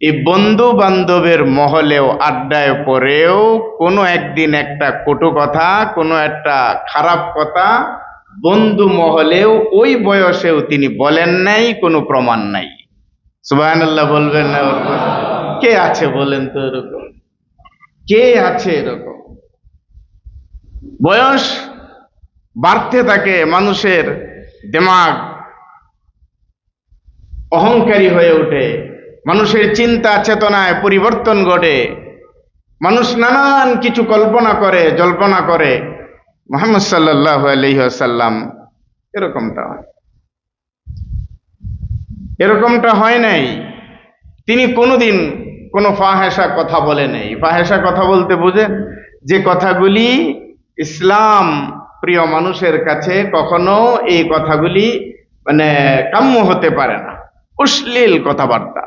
এই বন্ধু বান্ধবের মহলেও আড্ডায় পরেও কোনো একদিন একটা কটু কথা, কোনো একটা খারাপ কথা বন্ধু মহলেও ওই বয়সেও তিনি বলেন নাই, কোনো প্রমাণ নাই। সুবহানাল্লাহ বলবেন না? কে আছে বলেন তো এরকম? কে আছে এরকম? বয়স বাড়তে থাকে, মানুষের দিমাগ অহংকারী হয়ে ওঠে, মানুষের চিন্তা চেতনায় পরিবর্তন ঘটে, মানুষ নানান কিছু কল্পনা করে, জল্পনা করে। মুহাম্মদ সাল্লাল্লাহু আলাইহি ওয়াসাল্লাম এরকমটা হয় নাই। তিনি কোনোদিন কোনো ফাহেসা কথা বলে নাই। ফাহেসা কথা বলতে বুঝেন যে কথাগুলি ইসলাম প্রিয় মানুষের কাছে কখনো এই কথাগুলি কাম্য হতে পারে না, অশ্লীল কথাবার্তা।